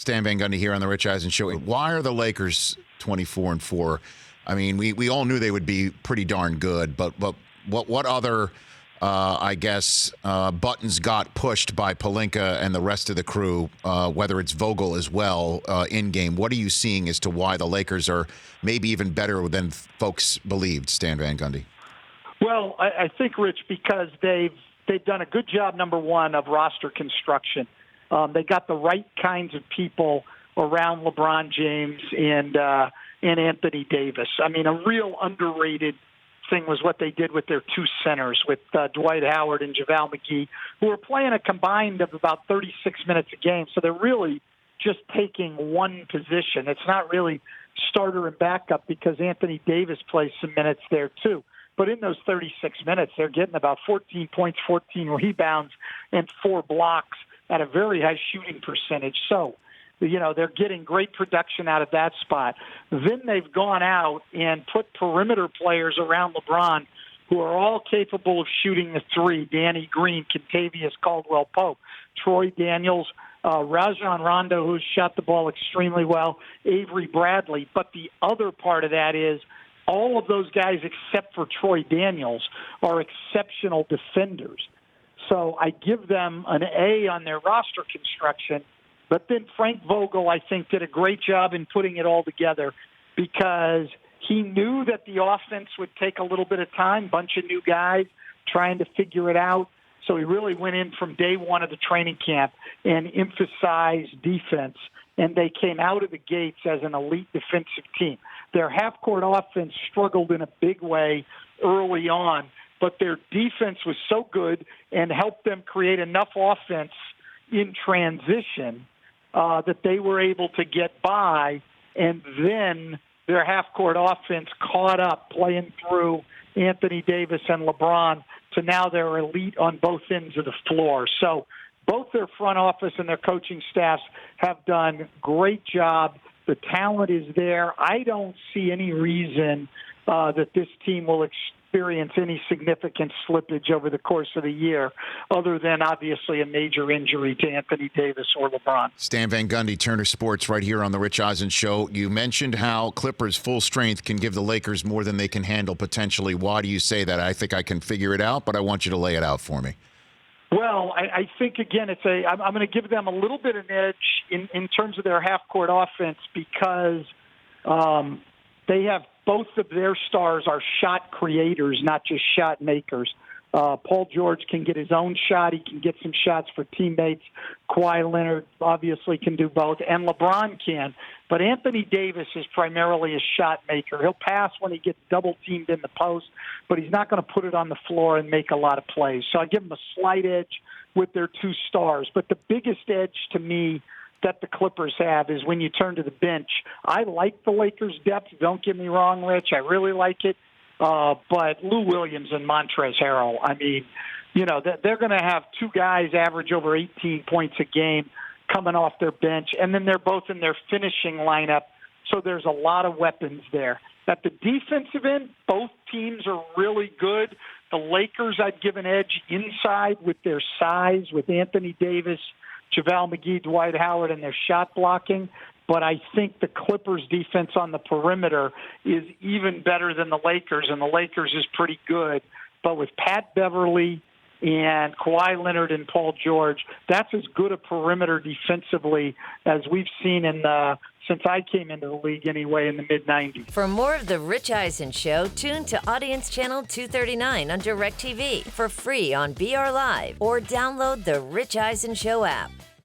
Stan Van Gundy here on the Rich Eisen Show. Why are the Lakers 24-4? I mean, we all knew they would be pretty darn good, but what other, buttons got pushed by Pelinka and the rest of the crew, whether it's Vogel as well, in-game? What are you seeing as to why the Lakers are maybe even better than folks believed, Stan Van Gundy? Well, I think, Rich, because they've done a good job, number one, of roster construction. They got the right kinds of people around LeBron James and Anthony Davis. I mean, a real underrated thing was what they did with their two centers, with Dwight Howard and JaVale McGee, who are playing a combined of about 36 minutes a game. So they're really just taking one position. It's not really starter and backup because Anthony Davis plays some minutes there too. But in those 36 minutes, they're getting about 14 points, 14 rebounds, and 4 blocks at a very high shooting percentage. So, they're getting great production out of that spot. Then they've gone out and put perimeter players around LeBron who are all capable of shooting the three. Danny Green, Kentavious Caldwell-Pope, Troy Daniels, Rajon Rondo, who's shot the ball extremely well, Avery Bradley. But the other part of that is all of those guys except for Troy Daniels are exceptional defenders. So I give them an A on their roster construction. But then Frank Vogel, I think, did a great job in putting it all together because he knew that the offense would take a little bit of time, bunch of new guys trying to figure it out. So he really went in from day one of the training camp and emphasized defense. And they came out of the gates as an elite defensive team. Their half-court offense struggled in a big way early on, but their defense was so good and helped them create enough offense in transition that they were able to get by, and then their half-court offense caught up playing through Anthony Davis and LeBron to now they're elite on both ends of the floor. So both their front office and their coaching staffs have done great job. The talent is there. I don't see any reason that this team will experience any significant slippage over the course of the year, other than obviously a major injury to Anthony Davis or LeBron. Stan Van Gundy, Turner Sports, right here on the Rich Eisen Show. You mentioned how Clippers' full strength can give the Lakers more than they can handle potentially. Why do you say that? I think I can figure it out, but I want you to lay it out for me. Well, I think, again, I'm going to give them a little bit of an edge in terms of their half-court offense because they have both of their stars are shot creators, not just shot makers. Paul George can get his own shot. He can get some shots for teammates. Kawhi Leonard obviously can do both, and LeBron can. But Anthony Davis is primarily a shot maker. He'll pass when he gets double-teamed in the post, but he's not going to put it on the floor and make a lot of plays. So I give him a slight edge with their two stars. But the biggest edge to me that the Clippers have is when you turn to the bench. I like the Lakers' depth. Don't get me wrong, Rich. I really like it. But Lou Williams and Montrezl Harrell, I mean, they're going to have two guys average over 18 points a game coming off their bench, and then they're both in their finishing lineup, so there's a lot of weapons there. At the defensive end, both teams are really good. The Lakers, I'd give an edge inside with their size, with Anthony Davis, JaVale McGee, Dwight Howard, and their shot blocking. But I think the Clippers' defense on the perimeter is even better than the Lakers, and the Lakers is pretty good. But with Pat Beverly and Kawhi Leonard and Paul George, that's as good a perimeter defensively as we've seen since I came into the league anyway in the mid-'90s. For more of The Rich Eisen Show, tune to Audience Channel 239 on DirecTV for free on BR Live or download the Rich Eisen Show app.